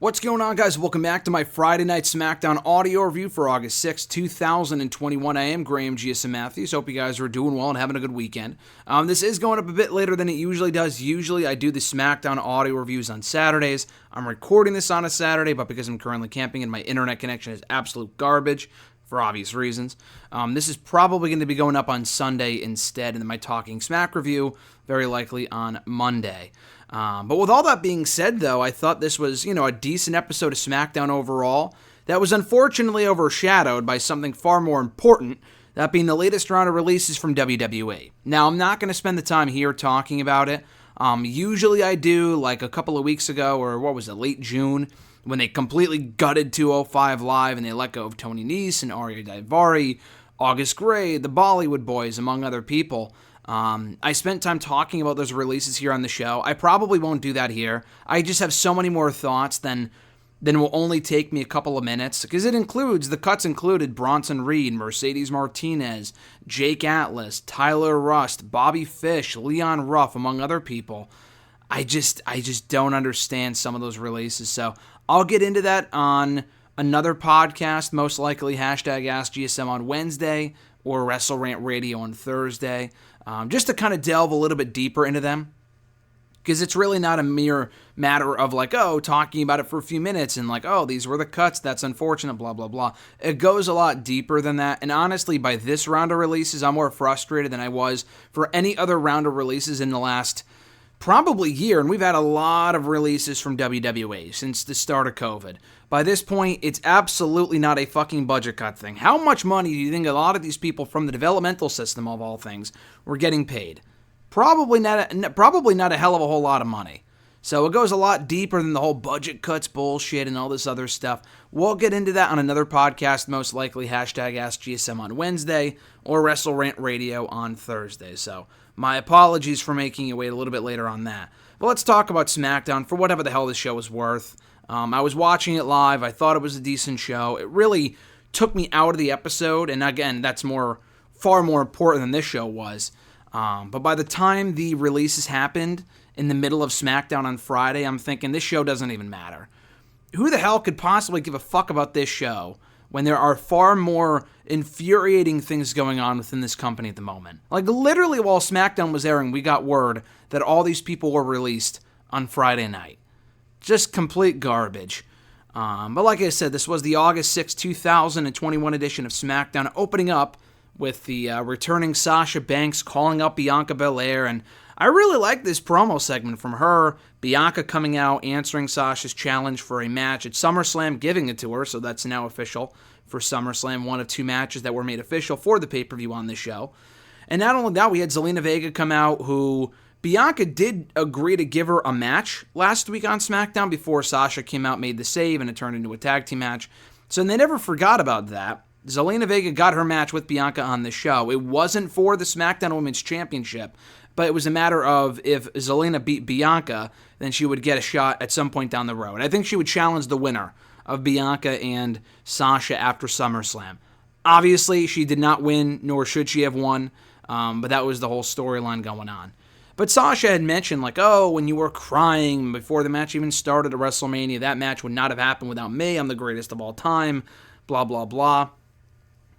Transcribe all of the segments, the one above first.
What's going on, guys? Welcome back to my Friday Night SmackDown audio review for August 6, 2021. I am Graham GSM Matthews. Hope you guys are doing well and having a good weekend. This is going up a bit later than it usually does. Usually I do the SmackDown audio reviews on Saturdays. I'm recording this on a Saturday, but because I'm currently camping and my internet connection is absolute garbage, for obvious reasons, this is probably going to be going up on Sunday instead, and then my Talking Smack review very likely on Monday. But with all that being said, though, I thought this was, a decent episode of SmackDown overall that was unfortunately overshadowed by something far more important, that being the latest round of releases from WWE. Now, I'm not going to spend the time here talking about it. Usually I do, like a couple of weeks ago, or what was it, late June, when they completely gutted 205 Live and they let go of Tony Nese and Arya Daivari, August Gray, the Bollywood Boys, among other people. I spent time talking about those releases here on the show. I probably won't do that here. I just have so many more thoughts than will only take me a couple of minutes, because the cuts included Bronson Reed, Mercedes Martinez, Jake Atlas, Tyler Rust, Bobby Fish, Leon Ruff, among other people. I just don't understand some of those releases, so I'll get into that on another podcast, most likely #AskGSM on Wednesday or Wrestle Rant Radio on Thursday, just to kind of delve a little bit deeper into them, because it's really not a mere matter of talking about it for a few minutes and these were the cuts, that's unfortunate, blah, blah, blah. It goes a lot deeper than that, and honestly, by this round of releases, I'm more frustrated than I was for any other round of releases in the last probably year, and we've had a lot of releases from WWE since the start of COVID. By this point, it's absolutely not a fucking budget cut thing. How much money do you think a lot of these people from the developmental system, of all things, were getting paid? Probably not a hell of a whole lot of money. So it goes a lot deeper than the whole budget cuts bullshit and all this other stuff. We'll get into that on another podcast, most likely #AskGSM on Wednesday or Wrestle Rant Radio on Thursday. So my apologies for making you wait a little bit later on that. But let's talk about SmackDown for whatever the hell this show is worth. I was watching it live. I thought it was a decent show. It really took me out of the episode, and again, that's far more important than this show was. But by the time the releases happened in the middle of SmackDown on Friday, I'm thinking this show doesn't even matter. Who the hell could possibly give a fuck about this show when there are far more infuriating things going on within this company at the moment? Literally while SmackDown was airing, we got word that all these people were released on Friday night. Just complete garbage. But like I said, this was the August 6, 2021 edition of SmackDown, opening up with the returning Sasha Banks calling out Bianca Belair, and I really like this promo segment from her. Bianca coming out, answering Sasha's challenge for a match at SummerSlam, giving it to her, so that's now official for SummerSlam, one of two matches that were made official for the pay-per-view on this show. And not only that, we had Zelina Vega come out, who Bianca did agree to give her a match last week on SmackDown before Sasha came out, made the save, and it turned into a tag team match. So they never forgot about that. Zelina Vega got her match with Bianca on the show. It wasn't for the SmackDown Women's Championship, but it was a matter of if Zelina beat Bianca, then she would get a shot at some point down the road. I think she would challenge the winner of Bianca and Sasha after SummerSlam. Obviously, she did not win, nor should she have won, but that was the whole storyline going on. But Sasha had mentioned, when you were crying before the match even started at WrestleMania, that match would not have happened without me. I'm the greatest of all time, blah, blah, blah.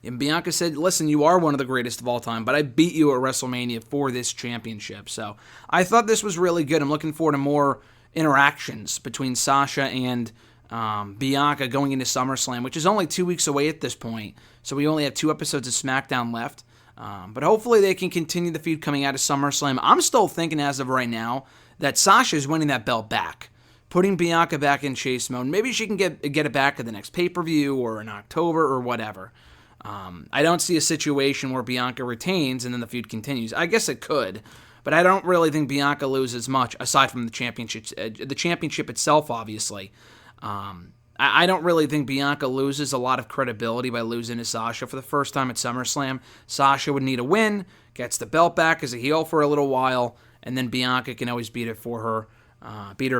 And Bianca said, listen, you are one of the greatest of all time, but I beat you at WrestleMania for this championship. So I thought this was really good. I'm looking forward to more interactions between Sasha and Bianca going into SummerSlam, which is only 2 weeks away at this point. So we only have 2 episodes of SmackDown left. But hopefully they can continue the feud coming out of SummerSlam. I'm still thinking as of right now that Sasha is winning that belt back, putting Bianca back in chase mode. Maybe she can get it back at the next pay-per-view or in October or whatever. I don't see a situation where Bianca retains and then the feud continues. I guess it could, but I don't really think Bianca loses much aside from the championship itself, obviously. I don't really think Bianca loses a lot of credibility by losing to Sasha for the first time at SummerSlam. Sasha would need a win, gets the belt back as a heel for a little while, and then Bianca can always beat it for her, beat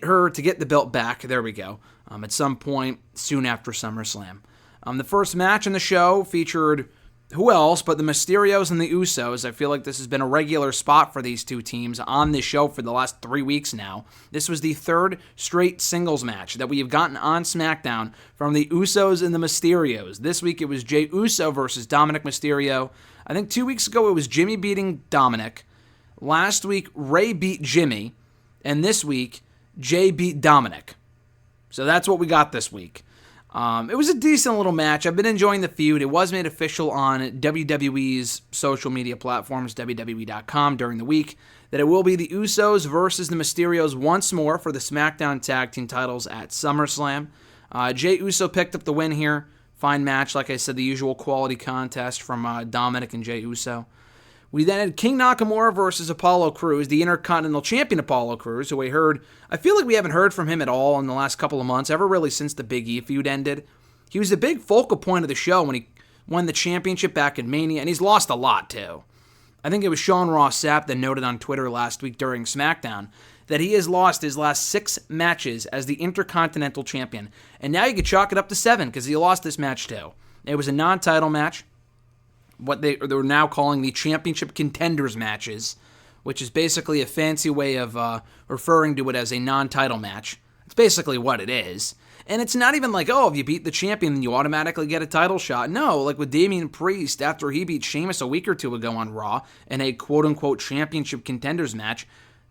her to get the belt back. There we go. At some point soon after SummerSlam. The first match in the show featured who else but the Mysterios and the Usos? I feel like this has been a regular spot for these two teams on this show for the last 3 weeks now. This was the third straight singles match that we have gotten on SmackDown from the Usos and the Mysterios. This week it was Jey Uso versus Dominik Mysterio. I think 2 weeks ago it was Jimmy beating Dominik. Last week Rey beat Jimmy. And this week Jey beat Dominik. So that's what we got this week. It was a decent little match. I've been enjoying the feud. It was made official on WWE's social media platforms, WWE.com, during the week, that it will be the Usos versus the Mysterios once more for the SmackDown Tag Team titles at SummerSlam. Jey Uso picked up the win here. Fine match, like I said, the usual quality contest from Dominik and Jey Uso. We then had King Nakamura versus Apollo Crews, the Intercontinental Champion Apollo Crews, who I feel like we haven't heard from him at all in the last couple of months, ever really since the Big E feud ended. He was the big focal point of the show when he won the championship back in Mania, and he's lost a lot too. I think it was Sean Ross Sapp that noted on Twitter last week during SmackDown that he has lost his last 6 matches as the Intercontinental Champion, and now you could chalk it up to 7 because he lost this match too. It was a non-title match. What they're now calling the Championship Contenders matches, which is basically a fancy way of referring to it as a non-title match. It's basically what it is. And it's not even like, oh, if you beat the champion, then you automatically get a title shot. No, like with Damian Priest, after he beat Sheamus a week or two ago on Raw in a quote-unquote Championship Contenders match,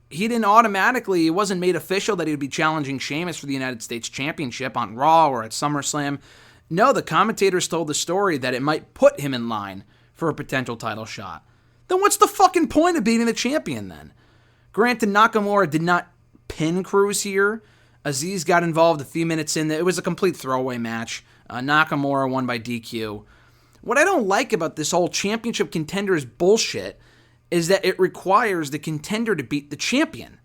it wasn't made official that he would be challenging Sheamus for the United States Championship on Raw or at SummerSlam. No, the commentators told the story that it might put him in line for a potential title shot. Then what's the fucking point of beating the champion then? Granted, Nakamura did not pin Crews here. Aziz got involved a few minutes in. It was a complete throwaway match. Nakamura won by DQ. What I don't like about this whole championship contenders bullshit is that it requires the contender to beat the champion.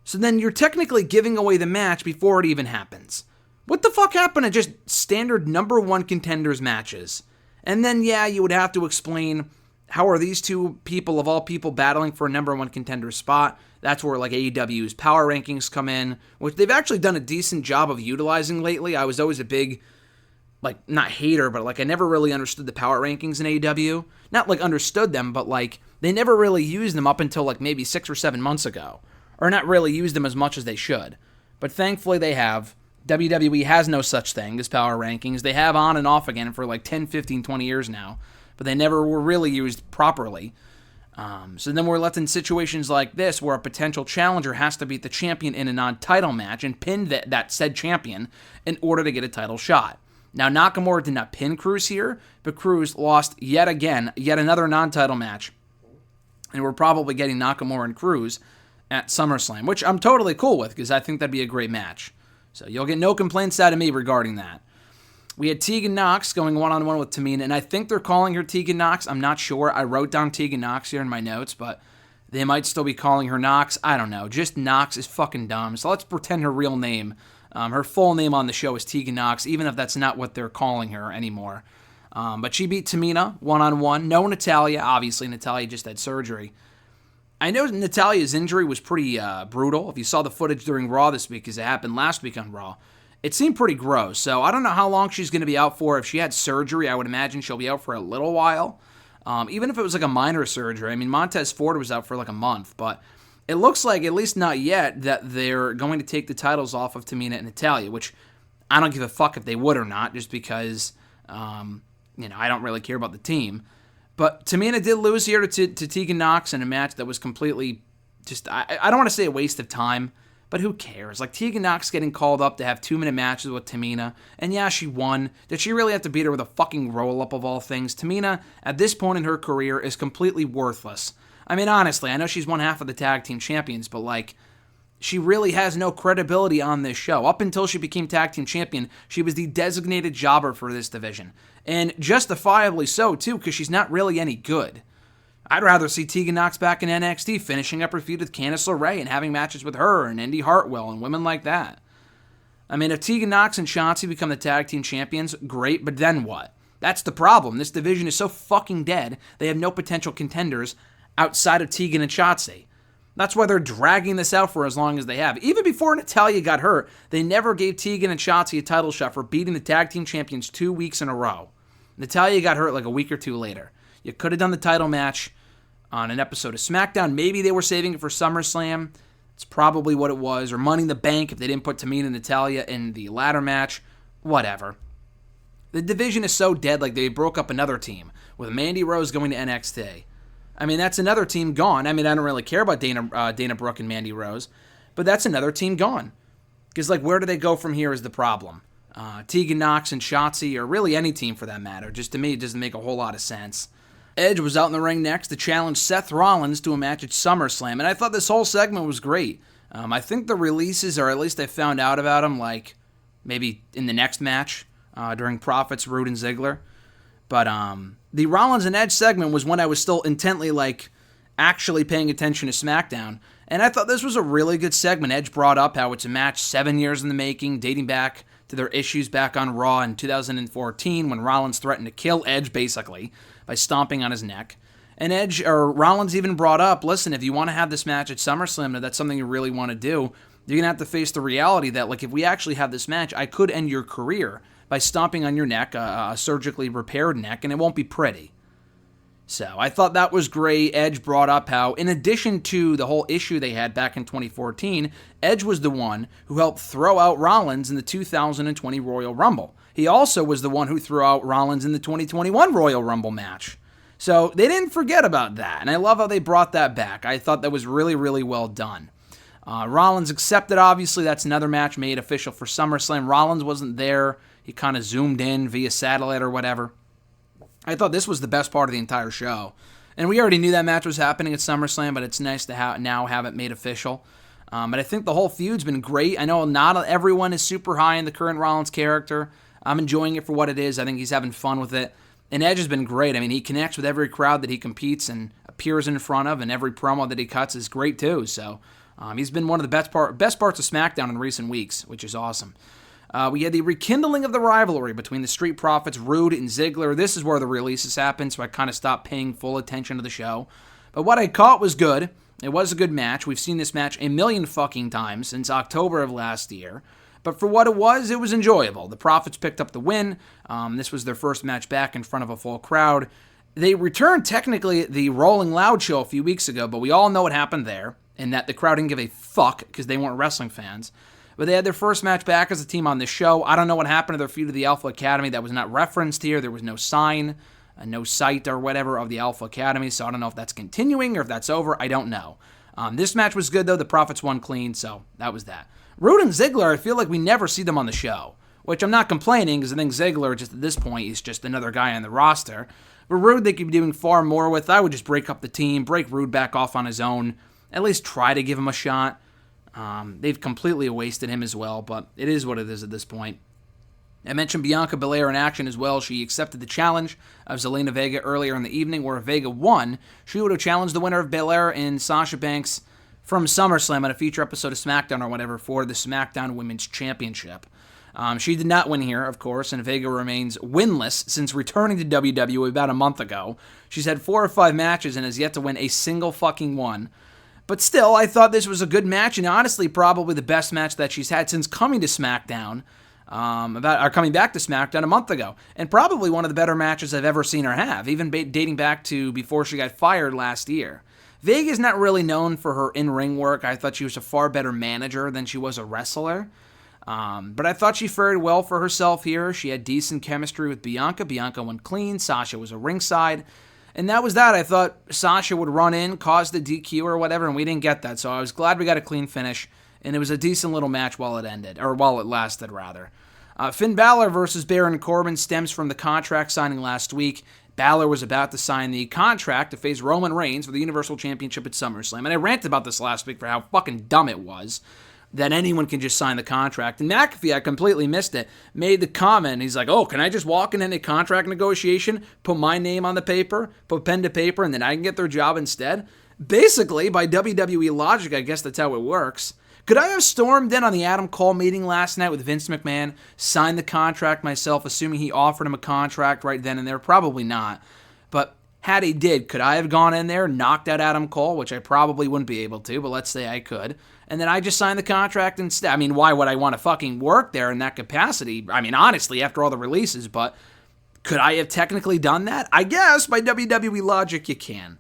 So then you're technically giving away the match before it even happens. What the fuck happened to just standard number 1 contenders matches? And then, you would have to explain how are these two people, of all people, battling for a number 1 contender spot. That's where, like, AEW's power rankings come in, which they've actually done a decent job of utilizing lately. I was always a big, not hater, but, I never really understood the power rankings in AEW. Not, understood them, but, they never really used them up until, maybe 6 or 7 months ago. Or not really used them as much as they should. But thankfully they have. WWE has no such thing as power rankings. They have on and off again for 10, 15, 20 years now, but they never were really used properly. So then we're left in situations like this where a potential challenger has to beat the champion in a non-title match and pin that said champion in order to get a title shot. Now, Nakamura did not pin Crews here, but Crews lost yet another non-title match. And we're probably getting Nakamura and Crews at SummerSlam, which I'm totally cool with because I think that'd be a great match. So you'll get no complaints out of me regarding that. We had Tegan Nox going one-on-one with Tamina, and I think they're calling her Tegan Nox. I'm not sure. I wrote down Tegan Nox here in my notes, but they might still be calling her Nox. I don't know. Just Nox is fucking dumb, so let's pretend her real name. Her full name on the show is Tegan Nox, even if that's not what they're calling her anymore. But she beat Tamina one-on-one. No Natalya. Obviously, Natalya just had surgery. I know Natalya's injury was pretty brutal. If you saw the footage during Raw this week, because it happened last week on Raw, it seemed pretty gross. So I don't know how long she's going to be out for. If she had surgery, I would imagine she'll be out for a little while. Even if it was a minor surgery. I mean, Montez Ford was out for a month. But it looks like, at least not yet, that they're going to take the titles off of Tamina and Natalya, which I don't give a fuck if they would or not, just because, I don't really care about the team. But Tamina did lose here to Tegan Nox in a match that was completely just, I don't want to say a waste of time, but who cares? Tegan Nox getting called up to have 2-minute matches with Tamina, and she won. Did she really have to beat her with a fucking roll-up of all things? Tamina, at this point in her career, is completely worthless. I mean, honestly, I know she's one half of the tag team champions, but she really has no credibility on this show. Up until she became tag team champion, she was the designated jobber for this division. And justifiably so, too, because she's not really any good. I'd rather see Tegan Nox back in NXT, finishing up her feud with Candice LeRae and having matches with her and Indy Hartwell and women like that. I mean, if Tegan Nox and Shotzi become the tag team champions, great, but then what? That's the problem. This division is so fucking dead, they have no potential contenders outside of Tegan and Shotzi. That's why they're dragging this out for as long as they have. Even before Natalya got hurt, they never gave Tegan and Shotzi a title shot for beating the tag team champions 2 weeks in a row. Natalya got hurt like a week or two later. You could have done the title match on an episode of SmackDown. Maybe they were saving it for SummerSlam. It's probably what it was. Or Money in the Bank if they didn't put Tamina and Natalya in the ladder match. Whatever. The division is so dead, like they broke up another team with Mandy Rose going to NXT. I mean, that's another team gone. I mean, I don't really care about Dana Brooke and Mandy Rose, but that's another team gone. Because, like, where do they go from here is the problem. Tegan Nox and Shotzi, or really any team for that matter, just to me, it doesn't make a whole lot of sense. Edge was out in the ring next to challenge Seth Rollins to a match at SummerSlam, and I thought this whole segment was great. I think the releases, or at least I found out about them, like, maybe in the next match during Profits, Roode and Ziggler. But the Rollins and Edge segment was when I was still intently, like, actually paying attention to SmackDown. And I thought this was a really good segment. Edge brought up how it's a match 7 years in the making, dating back to their issues back on Raw in 2014 when Rollins threatened to kill Edge, basically, by stomping on his neck. And Rollins even brought up, listen, if you want to have this match at SummerSlam, and that's something you really want to do, you're going to have to face the reality that, like, if we actually have this match, I could end your career by stomping on your neck, a surgically repaired neck, and it won't be pretty. So I thought that was great. Edge brought up how, in addition to the whole issue they had back in 2014, Edge was the one who helped throw out Rollins in the 2020 Royal Rumble. He also was the one who threw out Rollins in the 2021 Royal Rumble match. So they didn't forget about that, and I love how they brought that back. I thought that was really, really well done. Rollins accepted, obviously. That's another match made official for SummerSlam. Rollins wasn't there. He kind of zoomed in via satellite or whatever. I thought this was the best part of the entire show. And we already knew that match was happening at SummerSlam, but it's nice to now have it made official. But I think the whole feud's been great. I know not everyone is super high in the current Rollins character. I'm enjoying it for what it is. I think he's having fun with it. And Edge has been great. I mean, he connects with every crowd that he competes and appears in front of, and every promo that he cuts is great too. So he's been one of the best parts of SmackDown in recent weeks, which is awesome. We had the rekindling of the rivalry between the Street Profits, Roode and Ziggler. This is where the releases happened, so I kind of stopped paying full attention to the show. But what I caught was good. It was a good match. We've seen this match a million fucking times since October of last year. But for what it was enjoyable. The Profits picked up the win. This was their first match back in front of a full crowd. They returned technically at the Rolling Loud show a few weeks ago, but we all know what happened there, and that the crowd didn't give a fuck because they weren't wrestling fans. But they had their first match back as a team on this show. I don't know what happened to their feud of the Alpha Academy. That was not referenced here. There was no sign, no site or whatever of the Alpha Academy, so I don't know if that's continuing or if that's over. I don't know. This match was good, though. The Profits won clean, so that was that. Roode and Ziggler, I feel like we never see them on the show, which I'm not complaining because I think Ziggler, just at this point, is just another guy on the roster. But Roode, they could be doing far more with. I would just break up the team, break Roode back off on his own, at least try to give him a shot. They've completely wasted him as well, but it is what it is at this point. I mentioned Bianca Belair in action as well. She accepted the challenge of Zelina Vega earlier in the evening, where if Vega won, she would have challenged the winner of Belair and Sasha Banks from SummerSlam on a future episode of SmackDown or whatever for the SmackDown Women's Championship. She did not win here, of course, and Vega remains winless since returning to WWE about a month ago. She's had 4 or 5 matches and has yet to win a single fucking one. But still, I thought this was a good match, and honestly, probably the best match that she's had since coming to SmackDown, coming back to SmackDown a month ago, and probably one of the better matches I've ever seen her have, even dating back to before she got fired last year. Vega's not really known for her in-ring work. I thought she was a far better manager than she was a wrestler. But I thought she fared well for herself here. She had decent chemistry with Bianca. Bianca went clean. Sasha was a ringside. And that was that. I thought Sasha would run in, cause the DQ or whatever, and we didn't get that. So I was glad we got a clean finish. And it was a decent little match while it lasted, rather. Finn Balor versus Baron Corbin stems from the contract signing last week. Balor was about to sign the contract to face Roman Reigns for the Universal Championship at SummerSlam. And I ranted about this last week for how fucking dumb it was that anyone can just sign the contract. And McAfee, I completely missed it, made the comment. He's like, oh, can I just walk in any contract negotiation, put my name on the paper, put pen to paper, and then I can get their job instead? Basically, by WWE logic, I guess that's how it works. Could I have stormed in on the Adam Cole meeting last night with Vince McMahon, signed the contract myself, assuming he offered him a contract right then and there? Probably not. But had he did, could I have gone in there, knocked out Adam Cole, which I probably wouldn't be able to, but let's say I could, and then I just signed the contract instead? I mean, why would I want to fucking work there in that capacity? I mean, honestly, after all the releases, but Could I have technically done that? I guess by WWE logic you can.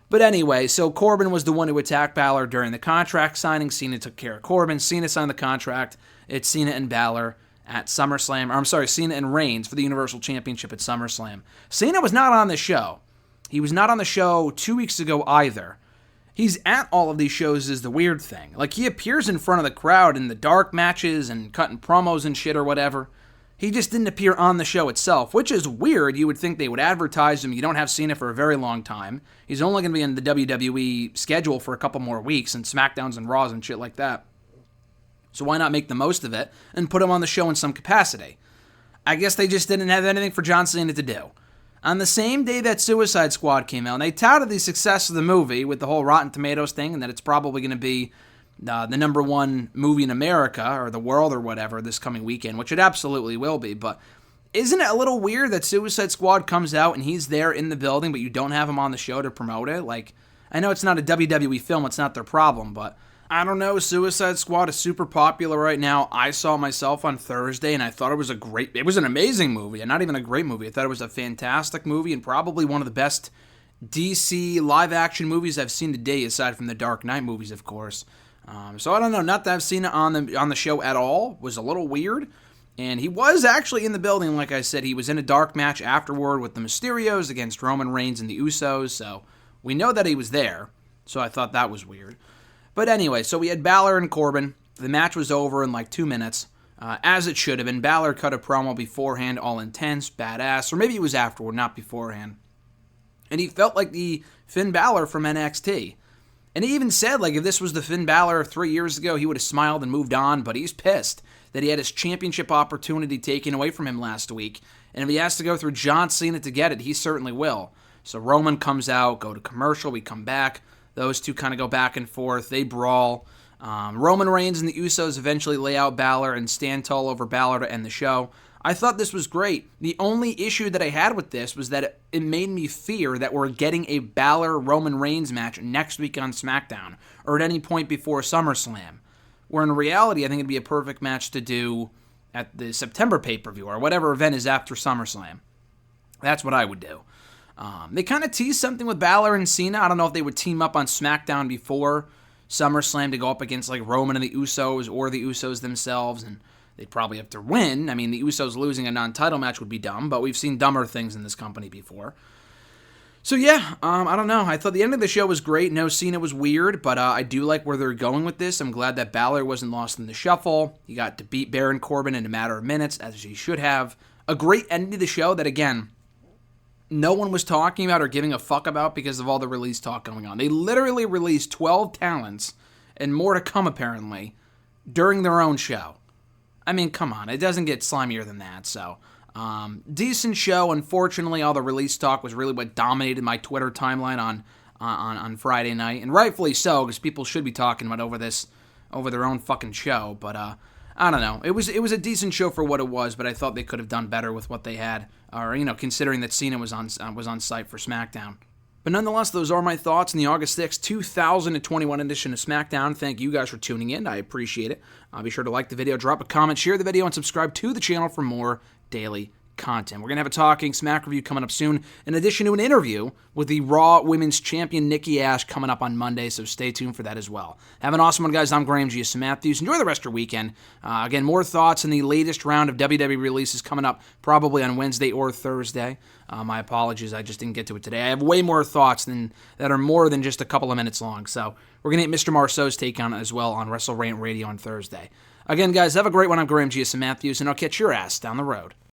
But anyway, so Corbin was the one who attacked Balor during the contract signing. Cena took care of Corbin. Cena signed the contract. It's Cena and Balor at SummerSlam. Or I'm sorry, Cena and Reigns for the Universal Championship at SummerSlam. Cena was not on the show. He was not on the show 2 weeks ago either. He's at all of these shows is the weird thing. Like, he appears in front of the crowd in the dark matches and cutting promos and shit or whatever. He just didn't appear on the show itself, which is weird. You would think they would advertise him. You don't have Cena for a very long time. He's only going to be in the WWE schedule for a couple more weeks, and SmackDowns and Raws and shit like that. So why not make the most of it and put him on the show in some capacity? I guess they just didn't have anything for John Cena to do. On the same day that Suicide Squad came out, and they touted the success of the movie with the whole Rotten Tomatoes thing, and that it's probably going to be the number one movie in America, or the world, or whatever, this coming weekend, which it absolutely will be. But isn't it a little weird that Suicide Squad comes out and he's there in the building, but you don't have him on the show to promote it? Like, I know it's not a WWE film, it's not their problem, but I don't know, Suicide Squad is super popular right now. I saw it myself on Thursday, and I thought it was an amazing movie, and not even a great movie. I thought it was a fantastic movie, and probably one of the best DC live-action movies I've seen today, aside from the Dark Knight movies, of course. So I don't know, not to have Cena on the show at all was a little weird, and he was actually in the building, like I said. He was in a dark match afterward with the Mysterios against Roman Reigns and the Usos, so we know that he was there, so I thought that was weird. But anyway, so we had Balor and Corbin. The match was over in like 2 minutes, as it should have been. Balor cut a promo beforehand, all intense, badass, or maybe it was afterward, not beforehand. And he felt like the Finn Balor from NXT. And he even said, like, if this was the Finn Balor 3 years ago, he would have smiled and moved on, but he's pissed that he had his championship opportunity taken away from him last week. And if he has to go through John Cena to get it, he certainly will. So Roman comes out, go to commercial, we come back. Those two kind of go back and forth. They brawl. Roman Reigns and the Usos eventually lay out Balor and stand tall over Balor to end the show. I thought this was great. The only issue that I had with this was that it made me fear that we're getting a Balor-Roman Reigns match next week on SmackDown, or at any point before SummerSlam, where in reality I think it'd be a perfect match to do at the September pay-per-view, or whatever event is after SummerSlam. That's what I would do. They kind of teased something with Balor and Cena. I don't know if they would team up on SmackDown before SummerSlam to go up against like Roman and the Usos, or the Usos themselves, and they'd probably have to win. I mean, the Usos losing a non-title match would be dumb, but we've seen dumber things in this company before. So yeah, I don't know. I thought the end of the show was great. No, Cena was weird, but I do like where they're going with this. I'm glad that Balor wasn't lost in the shuffle. He got to beat Baron Corbin in a matter of minutes, as he should have. A great end to the show that, again, no one was talking about or giving a fuck about because of all the release talk going on. They literally released 12 talents, and more to come apparently, during their own show. I mean, come on, it doesn't get slimier than that, so decent show. Unfortunately, all the release talk was really what dominated my Twitter timeline on Friday night, and rightfully so, because people should be talking about over their own fucking show, but I don't know. It was a decent show for what it was, but I thought they could have done better with what they had, or, considering that Cena was on site for SmackDown. But nonetheless, those are my thoughts in the August 6th, 2021 edition of SmackDown. Thank you guys for tuning in. I appreciate it. Be sure to like the video, drop a comment, share the video, and subscribe to the channel for more daily content. We're going to have a Talking Smack review coming up soon, in addition to an interview with the Raw Women's Champion Nikki Ash coming up on Monday, so stay tuned for that as well. Have an awesome one, guys. I'm Graham G. Matthews. Enjoy the rest of your weekend. Again, more thoughts in the latest round of WWE releases coming up probably on Wednesday or Thursday. My apologies, I just didn't get to it today. I have way more thoughts that are more than just a couple of minutes long, so we're going to get Mr. Marceau's take on it as well on Wrestle Rant Radio on Thursday. Again, guys, have a great one. I'm Graham G. Matthews, and I'll catch your ass down the road.